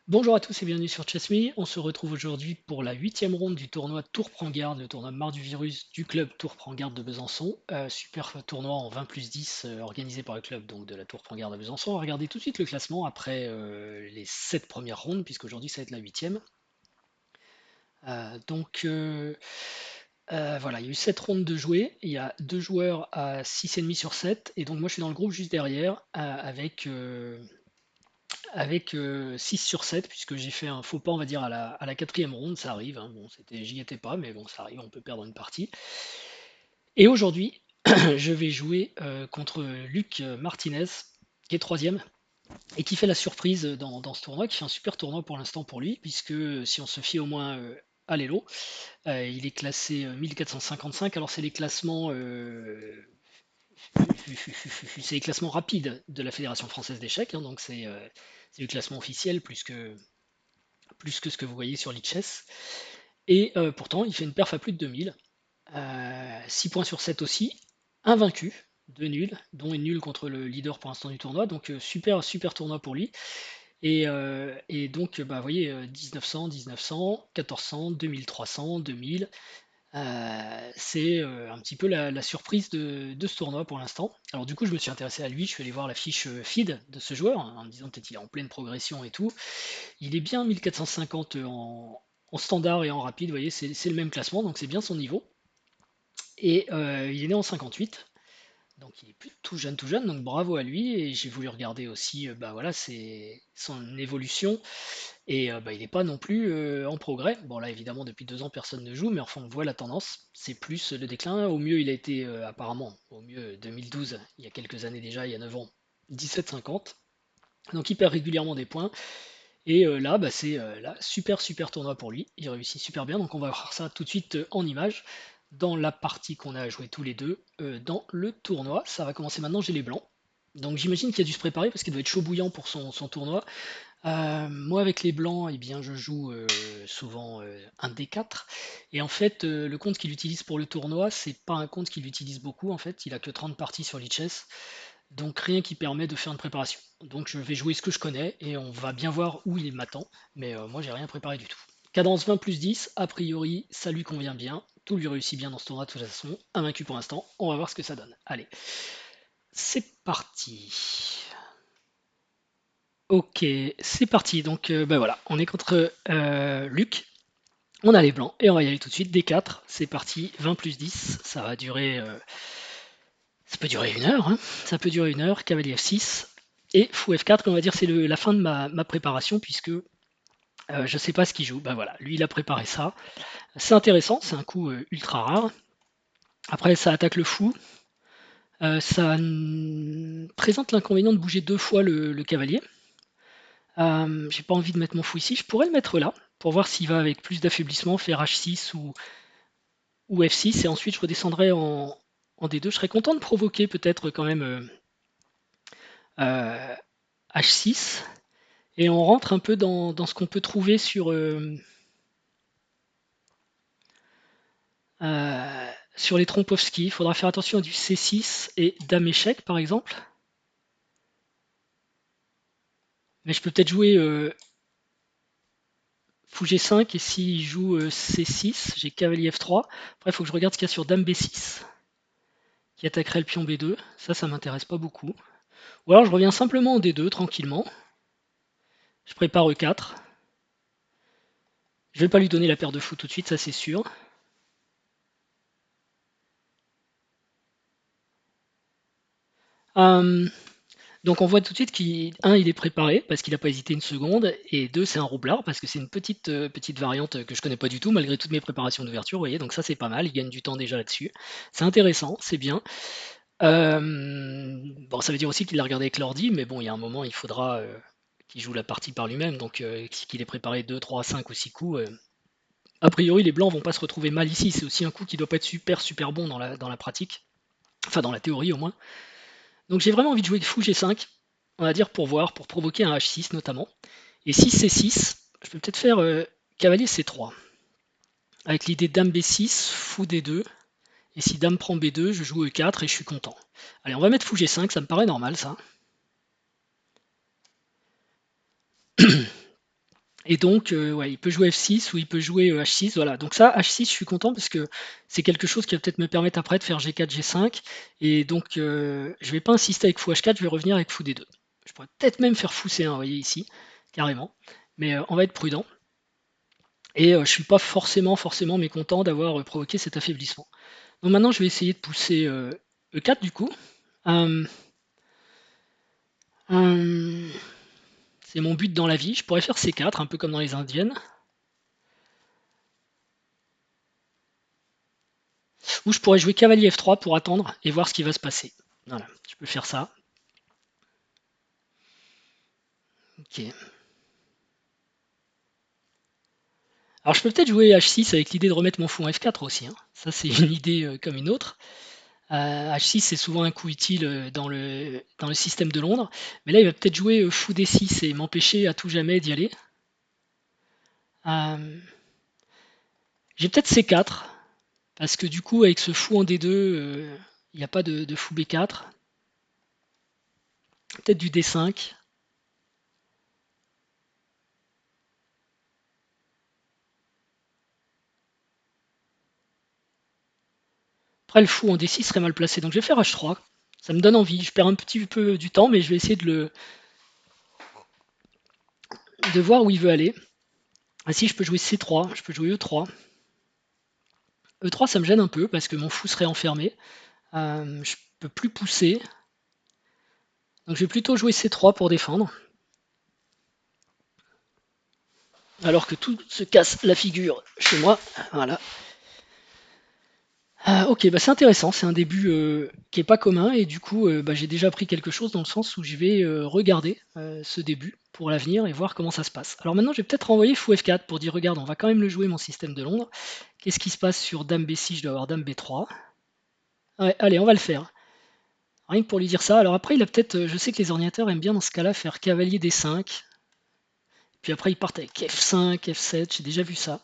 Bonjour à tous et bienvenue sur ChessMe. On se retrouve aujourd'hui pour la 8e ronde du tournoi Tour Prends Garde, le tournoi Marre du Virus du club Tour Prends Garde de Besançon. Super tournoi en 20+10 organisé par le club donc, de la Tour Prends Garde de Besançon. On va regarder tout de suite le classement après les 7 premières rondes, puisqu'aujourd'hui ça va être la 8e. Voilà, il y a eu 7 rondes de jouer. Il y a 2 joueurs à 6,5 sur 7. Et donc moi je suis dans le groupe juste derrière avec 6 sur 7, puisque j'ai fait un faux pas, on va dire, à la 4e ronde, ça arrive, hein. Bon, j'y étais pas, mais bon, ça arrive, on peut perdre une partie. Et aujourd'hui, je vais jouer contre Luc Martinez, qui est 3e, et qui fait la surprise dans ce tournoi, qui fait un super tournoi pour l'instant pour lui, puisque si on se fie au moins à l'Elo, il est classé 1455. Alors c'est les classements c'est les classements rapides de la Fédération française d'échecs, hein, donc c'est le classement officiel plus que ce que vous voyez sur Lichess. Et pourtant, il fait une perf à plus de 2000. 6 points sur 7 aussi. Invaincu, 2 nuls, dont une nulle contre le leader pour l'instant du tournoi. Donc super, super tournoi pour lui. Et donc, bah, vous voyez, 1900, 1900, 1400, 2300, 2000. C'est un petit peu la surprise de ce tournoi pour l'instant. Alors du coup, je me suis intéressé à lui, je suis allé voir la fiche feed de ce joueur, hein, en me disant peut-être qu'il est en pleine progression et tout. Il est bien 1450 en standard et en rapide, vous voyez, c'est le même classement, donc c'est bien son niveau. Et il est né en 58, donc il est plus tout jeune, donc bravo à lui. Et j'ai voulu regarder aussi, bah voilà, c'est son évolution. Et bah, il n'est pas non plus en progrès. Bon là, évidemment, depuis 2 ans, personne ne joue, mais enfin, on voit la tendance. C'est plus le déclin. Au mieux, il a été apparemment, au mieux 2012, il y a quelques années déjà, il y a 9 ans, 17,50. Donc il perd régulièrement des points. Et là, bah, c'est là, super super tournoi pour lui. Il réussit super bien. Donc on va voir ça tout de suite en image dans la partie qu'on a joué tous les deux dans le tournoi. Ça va commencer maintenant. J'ai les blancs. Donc j'imagine qu'il a dû se préparer parce qu'il doit être chaud bouillant pour son tournoi. Moi avec les blancs, eh bien je joue souvent un D4. Et en fait, le compte qu'il utilise pour le tournoi, c'est pas un compte qu'il utilise beaucoup. En fait, il a que 30 parties sur Lichess. Donc rien qui permet de faire une préparation. Donc je vais jouer ce que je connais et on va bien voir où il m'attend. Mais moi j'ai rien préparé du tout. Cadence 20+10, a priori ça lui convient bien. Tout lui réussit bien dans ce tournoi de toute façon. Invaincu pour l'instant, on va voir ce que ça donne. Allez, c'est parti. Ok, c'est parti. Donc bah voilà, on est contre Luc. On a les blancs et on va y aller tout de suite. D4, c'est parti. 20+10, ça va durer ça peut durer 1 heure, hein. Ça peut durer 1 heure. Cavalier F6 et fou F4. On va dire c'est la fin de ma préparation puisque je sais pas ce qu'il joue. Ben voilà, lui il a préparé ça. C'est intéressant, c'est un coup ultra rare. Après ça attaque le fou. Ça présente l'inconvénient de bouger 2 fois le cavalier. J'ai pas envie de mettre mon fou ici. Je pourrais le mettre là pour voir s'il va avec plus d'affaiblissement, faire H6 ou F6 et ensuite je redescendrai en D2. Je serais content de provoquer peut-être quand même H6. Et on rentre un peu dans ce qu'on peut trouver sur les Trompowski. Il faudra faire attention à du C6 et Dame échec par exemple. Mais je peux peut-être jouer Fou G5 et s'il joue C6, j'ai cavalier F3. Après, il faut que je regarde ce qu'il y a sur Dame B6 qui attaquerait le pion B2. Ça m'intéresse pas beaucoup. Ou alors je reviens simplement en D2 tranquillement. Je prépare E4. Je vais pas lui donner la paire de fou tout de suite, ça c'est sûr. Euh, Donc on voit tout de suite il est préparé parce qu'il n'a pas hésité une seconde, et deux, c'est un roublard parce que c'est une petite variante que je connais pas du tout malgré toutes mes préparations d'ouverture, vous voyez, donc ça c'est pas mal, il gagne du temps déjà là-dessus. C'est intéressant, c'est bien. Bon, ça veut dire aussi qu'il l'a regardé avec l'ordi, mais bon, il y a un moment, il faudra qu'il joue la partie par lui-même, donc qu'il ait préparé 2, 3, 5 ou 6 coups. A priori, les blancs vont pas se retrouver mal ici, c'est aussi un coup qui doit pas être super super bon dans la pratique, enfin dans la théorie au moins. Donc j'ai vraiment envie de jouer fou G5, on va dire pour voir, pour provoquer un H6 notamment. Et si C6, je peux peut-être faire cavalier C3. Avec l'idée dame B6, fou D2. Et si dame prend B2, je joue E4 et je suis content. Allez, on va mettre fou G5, ça me paraît normal ça. Et donc, ouais, il peut jouer F6 ou il peut jouer H6. Voilà. Donc ça, H6, je suis content parce que c'est quelque chose qui va peut-être me permettre après de faire G4, G5. Et donc, je vais pas insister avec fou H4, je vais revenir avec fou D2. Je pourrais peut-être même faire fou C1, vous voyez ici, carrément. Mais on va être prudent. Et je suis pas forcément mécontent d'avoir provoqué cet affaiblissement. Donc maintenant, je vais essayer de pousser E4 du coup. Euh, euh, c'est mon but dans la vie. Je pourrais faire C4, un peu comme dans les indiennes. Ou je pourrais jouer cavalier F3 pour attendre et voir ce qui va se passer. Voilà, je peux faire ça. Ok. Alors je peux peut-être jouer H6 avec l'idée de remettre mon fou en F4 aussi, hein. Ça c'est une idée comme une autre. H6 c'est souvent un coup utile dans le système de Londres. Mais là il va peut-être jouer fou D6 et m'empêcher à tout jamais d'y aller. Euh, J'ai peut-être C4. Parce que du coup avec ce fou en D2, il n'y a pas de fou B4. Peut-être du D5. Après, le fou en D6 serait mal placé. Donc je vais faire H3. Ça me donne envie. Je perds un petit peu du temps, mais je vais essayer de voir où il veut aller. Ah si, je peux jouer C3, je peux jouer E3. E3, ça me gêne un peu parce que mon fou serait enfermé. Je peux plus pousser. Donc je vais plutôt jouer C3 pour défendre. Alors que tout se casse la figure chez moi. Voilà. Ok, bah c'est intéressant, c'est un début qui est pas commun et du coup bah, j'ai déjà appris quelque chose dans le sens où je vais regarder ce début pour l'avenir et voir comment ça se passe. Alors maintenant je vais peut-être renvoyer fou F4 pour dire regarde on va quand même le jouer mon système de Londres. Qu'est-ce qui se passe sur dame B6? Je dois avoir dame B3. Ouais, allez on va le faire. Rien que pour lui dire ça. Alors après il a peut-être, je sais que les ordinateurs aiment bien dans ce cas-là faire cavalier D5. Puis après ils partent avec F5, F7, j'ai déjà vu ça.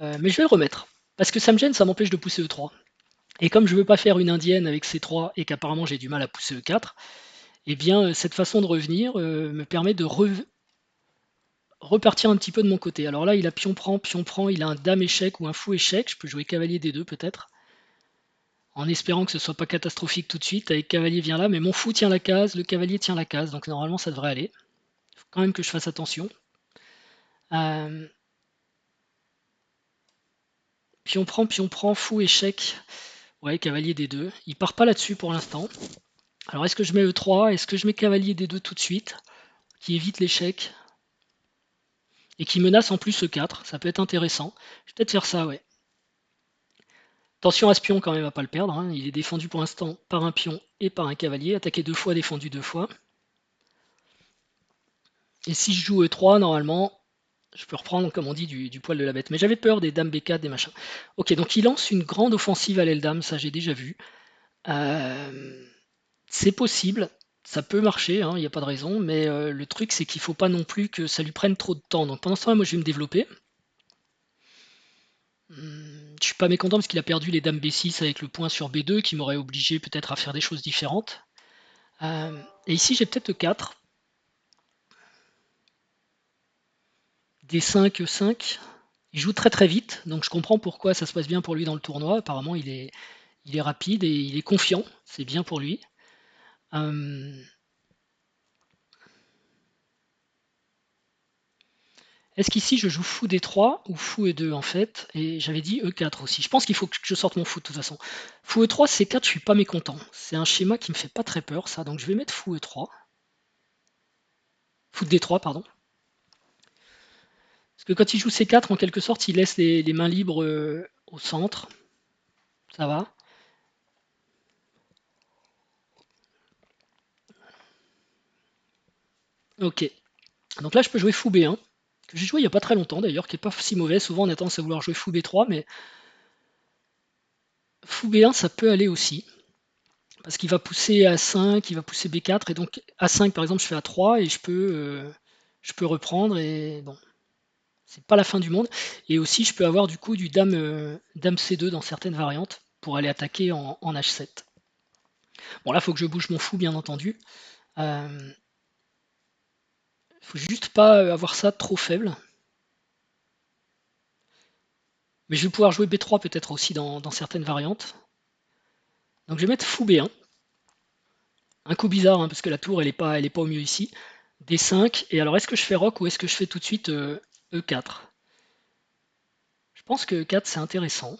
Mais je vais le remettre. Parce que ça me gêne, ça m'empêche de pousser E3. Et comme je ne veux pas faire une indienne avec C3 et qu'apparemment j'ai du mal à pousser E4, eh bien cette façon de revenir me permet de repartir un petit peu de mon côté. Alors là, il a pion prend, il a un dame échec ou un fou échec. Je peux jouer cavalier D2 peut-être, en espérant que ce soit pas catastrophique tout de suite. Avec cavalier vient là, mais mon fou tient la case, le cavalier tient la case, donc normalement ça devrait aller. Il faut quand même que je fasse attention. Euh, pion prend, fou échec. Ouais, cavalier D2. Il part pas là-dessus pour l'instant. Alors est-ce que je mets E3? Est-ce que je mets cavalier D2 tout de suite, qui évite l'échec et qui menace en plus E4? Ça peut être intéressant. Je vais peut-être faire ça, ouais. Attention à ce pion quand même à pas le perdre, hein. Il est défendu pour l'instant par un pion et par un cavalier. Attaqué deux fois, défendu deux fois. Et si je joue E3, normalement, je peux reprendre, comme on dit, du poil de la bête. Mais j'avais peur des dames B4, des machins. Ok, donc il lance une grande offensive à l'aile dame, ça j'ai déjà vu. Euh, c'est possible, ça peut marcher, hein, il n'y a pas de raison, mais le truc c'est qu'il ne faut pas non plus que ça lui prenne trop de temps. Donc pendant ce temps-là, moi je vais me développer. Je suis pas mécontent parce qu'il a perdu les dames B6 avec le point sur B2 qui m'aurait obligé peut-être à faire des choses différentes. Et ici j'ai peut-être E4. D5, E5. Il joue très très vite, donc je comprends pourquoi ça se passe bien pour lui dans le tournoi. Apparemment il est rapide et il est confiant, c'est bien pour lui. Euh, Est-ce qu'ici je joue fou D3 ou fou E2 en fait? Et j'avais dit E4 aussi. Je pense qu'il faut que je sorte mon fou de toute façon. Fou E3, C4, je suis pas mécontent. C'est un schéma qui me fait pas très peur ça, donc je vais mettre fou E3. Fou D3, pardon. Parce que quand il joue C4, en quelque sorte, il laisse les mains libres au centre. Ça va. Ok. Donc là, je peux jouer fou B1, que j'ai joué il n'y a pas très longtemps d'ailleurs, qui est pas si mauvais. Souvent, on a tendance à vouloir jouer fou B3, mais fou B1, ça peut aller aussi. Parce qu'il va pousser A5, il va pousser B4, et donc A5 par exemple, je fais A3 et je peux reprendre et bon, c'est pas la fin du monde. Et aussi, je peux avoir du coup du dame C2 dans certaines variantes pour aller attaquer en H7. Bon, là, il faut que je bouge mon fou, bien entendu. Il faut juste pas avoir ça trop faible. Mais je vais pouvoir jouer B3 peut-être aussi dans certaines variantes. Donc je vais mettre fou B1. Un coup bizarre, hein, parce que la tour, elle est pas au mieux ici. D5. Et alors, est-ce que je fais roc ou est-ce que je fais tout de suite E4? Je pense que E4, c'est intéressant.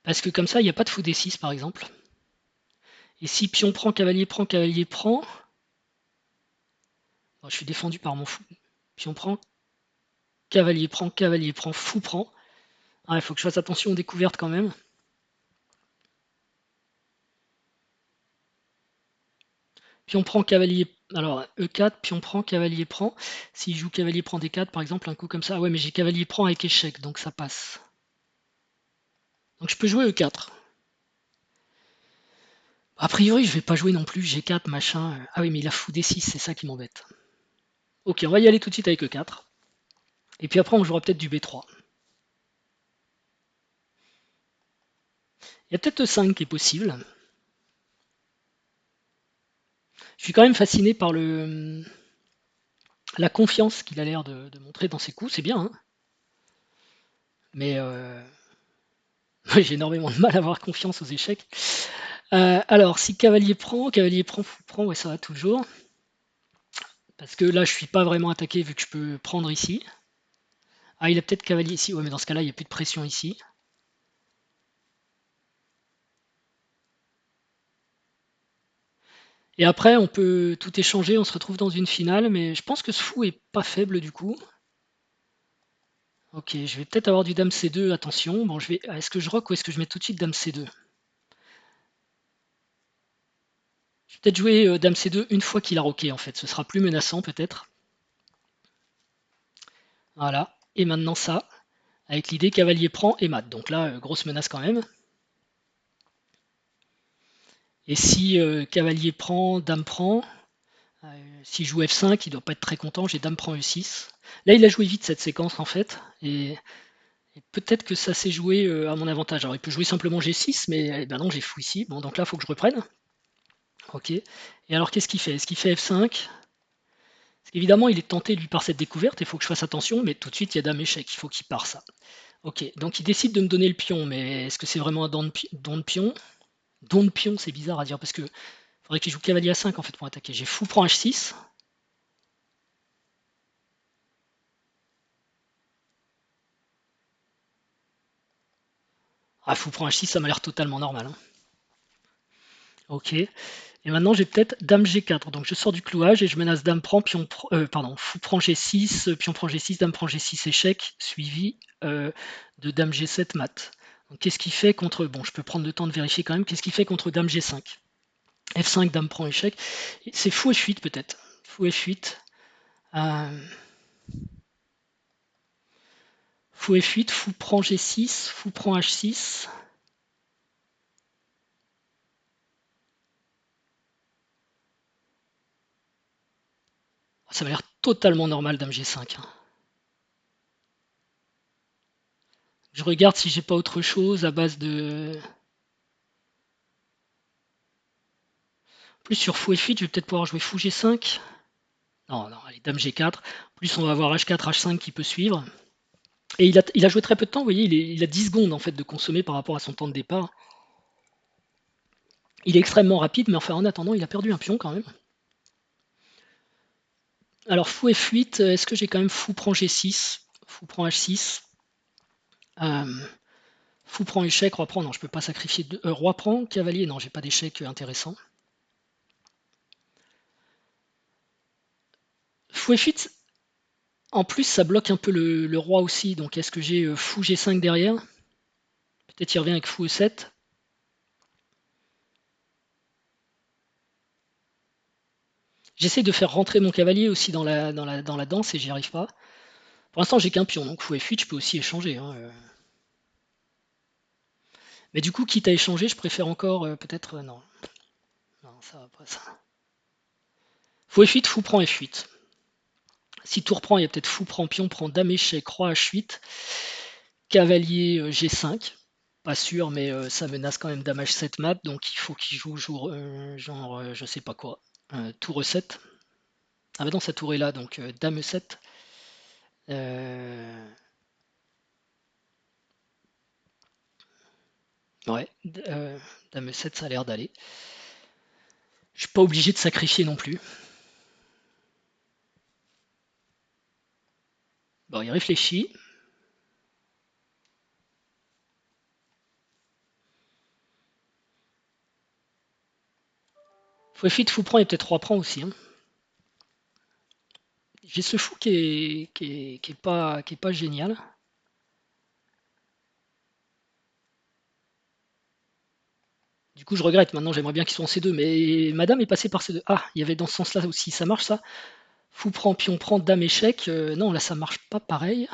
Parce que comme ça, il n'y a pas de fou D6, par exemple. Et si pion prend, cavalier prend, cavalier prend... Bon, je suis défendu par mon fou. Pion cavalier prend, fou prend. Ah, il faut que je fasse attention aux découvertes quand même. Pion prend, cavalier... Alors, E4, pion prend, cavalier prend. S'il joue cavalier prend D4, par exemple, un coup comme ça... Ah ouais, mais j'ai cavalier prend avec échec, donc ça passe. Donc je peux jouer E4. A priori, je vais pas jouer non plus G4, machin. Ah oui, mais il a fou D6, c'est ça qui m'embête. Ok, on va y aller tout de suite avec E4. Et puis après, on jouera peut-être du B3. Il y a peut-être E5 qui est possible. Je suis quand même fasciné par la confiance qu'il a l'air de montrer dans ses coups. C'est bien, hein, mais j'ai énormément de mal à avoir confiance aux échecs. Alors, si cavalier prend, fou prend, ouais, ça va toujours. Parce que là, je suis pas vraiment attaqué vu que je peux prendre ici. Ah, il a peut-être cavalier ici. Ouais, mais dans ce cas-là, il n'y a plus de pression ici. Et après, on peut tout échanger, on se retrouve dans une finale, mais je pense que ce fou est pas faible du coup. Ok, je vais peut-être avoir du dame C2, attention. Bon, est-ce que je rock ou est-ce que je mets tout de suite dame C2? Je vais peut-être jouer dame C2 une fois qu'il a rocké en fait, ce sera plus menaçant peut-être. Voilà, et maintenant ça, avec l'idée cavalier prend et mat. Donc là, grosse menace quand même. Et si cavalier prend, dame prend, s'il joue F5, il doit pas être très content, j'ai dame prend E6. Là, il a joué vite cette séquence en fait, et peut-être que ça s'est joué à mon avantage. Alors il peut jouer simplement G6, mais eh ben non, j'ai fou ici. Bon, donc là, il faut que je reprenne. Ok. Et alors qu'est-ce qu'il fait? Est-ce qu'il fait F5? Parce qu'évidemment, il est tenté lui par cette découverte, il faut que je fasse attention, mais tout de suite, il y a dame échec, il faut qu'il part ça. Ok, donc il décide de me donner le pion, mais est-ce que c'est vraiment un don de pion? Don de pion, c'est bizarre à dire, parce que faudrait qu'il joue cavalier à 5 en fait pour attaquer. J'ai fou prend H6. Ah, fou prend H6, ça m'a l'air totalement normal, hein. Ok. Et maintenant, j'ai peut-être dame G4. Donc je sors du clouage et je menace dame prend, pardon, fou prend G6, pion prend G6, dame prend G6 échec, suivi de dame G7 mat. Donc qu'est-ce qu'il fait contre... Bon, je peux prendre le temps de vérifier quand même. Qu'est-ce qu'il fait contre dame G5? F5, dame prend échec. C'est fou F8 peut-être. Fou F8. Euh, fou F8, fou prend G6, fou prend H6. Ça m'a l'air totalement normal dame G5, hein. Je regarde si j'ai pas autre chose à base de... Plus sur fou F8, je vais peut-être pouvoir jouer fou G5. Non, non, allez, dame G4. Plus on va avoir H4, H5 qui peut suivre. Et il a joué très peu de temps, vous voyez, il a 10 secondes en fait de consommer par rapport à son temps de départ. Il est extrêmement rapide, mais enfin en attendant, il a perdu un pion quand même. Alors fou F8, est-ce que j'ai quand même fou prend G6, fou prend H6, fou prend échec, roi prend, non, je peux pas sacrifier roi prend, cavalier, non, j'ai pas d'échec intéressant. Fou F8, en plus ça bloque un peu le roi aussi, donc est-ce que j'ai fou G5 derrière? Peut-être il revient avec fou E7. J'essaie de faire rentrer mon cavalier aussi dans la danse et j'y arrive pas. Pour l'instant, j'ai qu'un pion, donc fou F8, je peux aussi échanger, hein. Mais du coup, quitte à échanger, je préfère encore peut-être. Non, non, ça va pas ça. Fou F8, fou prend F8. Si tour prend, il y a peut-être fou prend pion, prend dame échec, roi H8. cavalier G5. Pas sûr, mais ça menace quand même dame H7 mat, donc il faut qu'il joue genre je sais pas quoi. Tour E7. Ah bah non, sa tour est là, donc dame E7. Euh, Ouais, dame E7, ça a l'air d'aller. Je suis pas obligé de sacrifier non plus. Bon, il réfléchit. Fou F8, fou prend et peut-être roi prend aussi, hein. J'ai ce fou qui est pas génial. Du coup, je regrette. Maintenant, j'aimerais bien qu'ils soient en C2, mais madame est passée par C2. Ah, il y avait dans ce sens-là aussi. Ça marche ça? Fou prend, pion prend, dame échec. Non, là, ça marche pas pareil.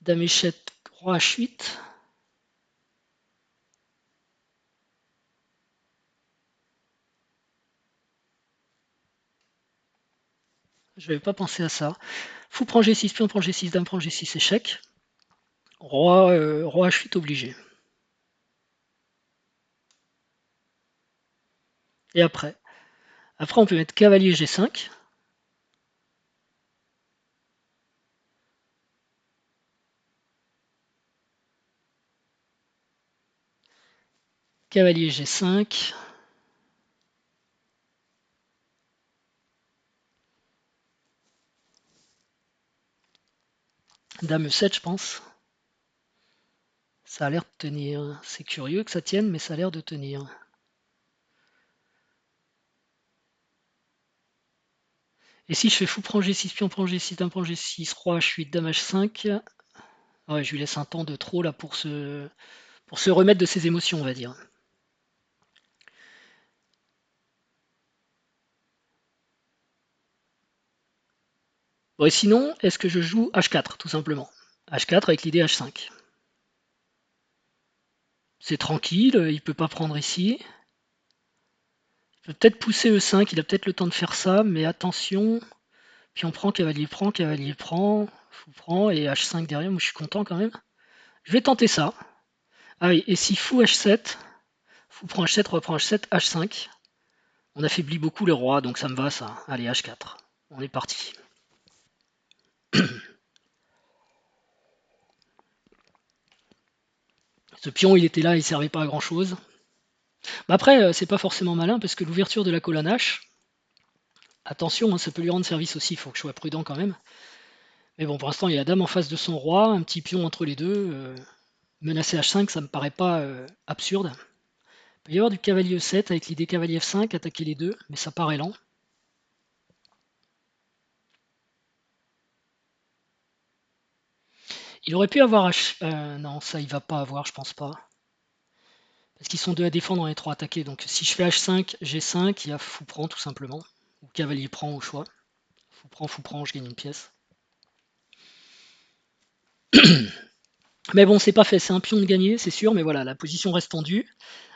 Dame échec, roi H8. Je n'avais pas pensé à ça. Fou prend G6, pion prend G6, dame prend G6, échec. Roi H8 obligé. Et après, on peut mettre cavalier G5. Cavalier G5. Dame E7, je pense. Ça a l'air de tenir. C'est curieux que ça tienne, mais ça a l'air de tenir. Et si je fais fou prend G6, pion prend G6, dame prend G6, roi H8, dame H5. Ouais, je lui laisse un temps de trop là pour se remettre de ses émotions, on va dire. Bon, et sinon, est-ce que je joue H4, tout simplement? H4 avec l'idée H5. C'est tranquille, il peut pas prendre ici. Il peut peut-être pousser E5, il a peut-être le temps de faire ça, mais attention. Puis on prend, cavalier prend, fou prend, et H5 derrière, moi je suis content quand même. Je vais tenter ça. Ah oui, et si fou H7, fou prend H7, roi prend H7, H5. On affaiblit beaucoup le roi, donc ça me va ça. Allez, H4. On est parti. Ce pion, il était là, il servait pas à grand chose. Mais après, c'est pas forcément malin parce que l'ouverture de la colonne H, attention, hein, ça peut lui rendre service aussi, il faut que je sois prudent quand même. Mais bon, pour l'instant, il y a la dame en face de son roi, un petit pion entre les deux. Menacer H5, ça me paraît pas absurde. Il peut y avoir du cavalier E7 avec l'idée cavalier F5, attaquer les deux, mais ça paraît lent. Il aurait pu avoir H... non, ça il va pas avoir, je pense pas. Parce qu'ils sont deux à défendre, on est trois attaqués. Donc si je fais H5, G5, il y a fou prend tout simplement. Ou cavalier prend au choix. Fou prend, je gagne une pièce. Mais bon, c'est pas fait, c'est un pion de gagner, c'est sûr, mais voilà, la position reste tendue.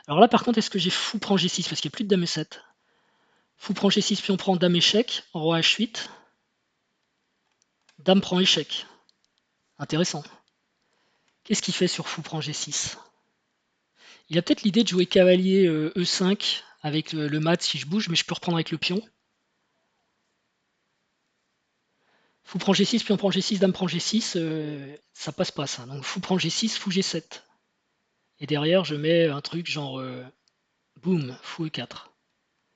Alors là, par contre, est-ce que j'ai fou prend G6 parce qu'il n'y a plus de dame E7. Fou prend G6, pion prend dame échec, roi H8, dame prend échec. Intéressant. Qu'est-ce qu'il fait sur fou prend G6? Il a peut-être l'idée de jouer cavalier E5 avec le mat si je bouge, mais je peux reprendre avec le pion. Fou prend G6, pion prend G6, dame prend G6, ça passe pas ça. Donc fou prend G6, fou G7. Et derrière, je mets un truc genre boum, fou E4.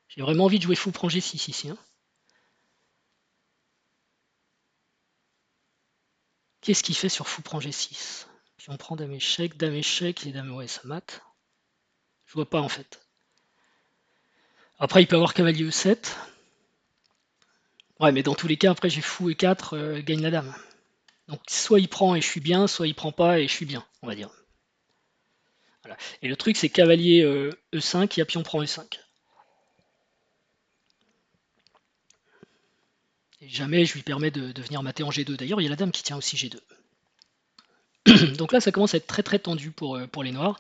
J'ai vraiment envie de jouer fou prend G6 ici, hein. Qu'est-ce qu'il fait sur fou prend G6? Puis on prend dame échec et dame, ouais, ça mate. Je vois pas en fait. Après, il peut avoir cavalier E7. Ouais, mais dans tous les cas, après j'ai fou E4, gagne la dame. Donc soit il prend et je suis bien, soit il prend pas et je suis bien, on va dire. Voilà. Et le truc, c'est cavalier E5 et pion prend E5. Et jamais je lui permets de venir mater en G2. D'ailleurs, il y a la dame qui tient aussi G2. Donc là, ça commence à être très très tendu pour les noirs.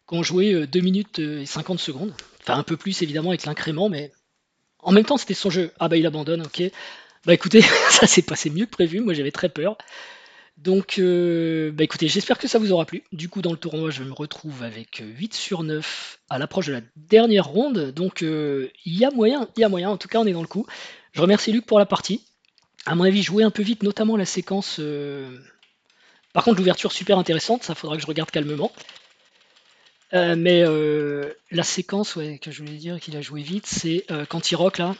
Quand on jouait 2 minutes et 50 secondes, enfin un peu plus évidemment avec l'incrément, mais en même temps c'était son jeu. Ah bah il abandonne, ok. Bah écoutez, ça s'est passé mieux que prévu, moi j'avais très peur. Donc, bah écoutez, j'espère que ça vous aura plu. Du coup, dans le tournoi, je me retrouve avec 8 sur 9 à l'approche de la dernière ronde. Donc, il y a moyen, il y a moyen. En tout cas, on est dans le coup. Je remercie Luc pour la partie. À mon avis, jouer un peu vite, notamment la séquence. Par contre, l'ouverture super intéressante, ça faudra que je regarde calmement. Mais la séquence, ouais, que je voulais dire qu'il a joué vite, c'est quand il rock là.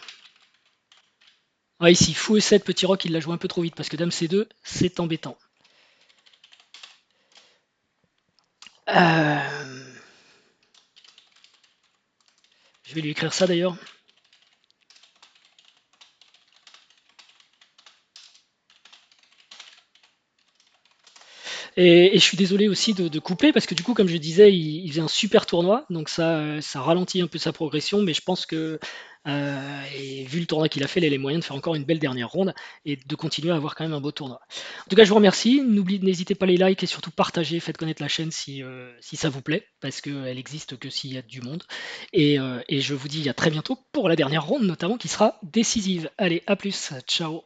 Ah, ici, fou E7, petit rock, il l'a joué un peu trop vite parce que Dame C2, c'est embêtant. Euh, Je vais lui écrire ça d'ailleurs. Et je suis désolé aussi de couper parce que du coup, comme je disais, il faisait un super tournoi, donc ça ralentit un peu sa progression, mais je pense que et vu le tournoi qu'il a fait, il a les moyens de faire encore une belle dernière ronde et de continuer à avoir quand même un beau tournoi. En tout cas, je vous remercie. N'hésitez pas les likes et surtout partagez, faites connaître la chaîne si ça vous plaît, parce qu'elle existe que s'il y a du monde. Et je vous dis à très bientôt pour la dernière ronde, notamment qui sera décisive. Allez, à plus, ciao.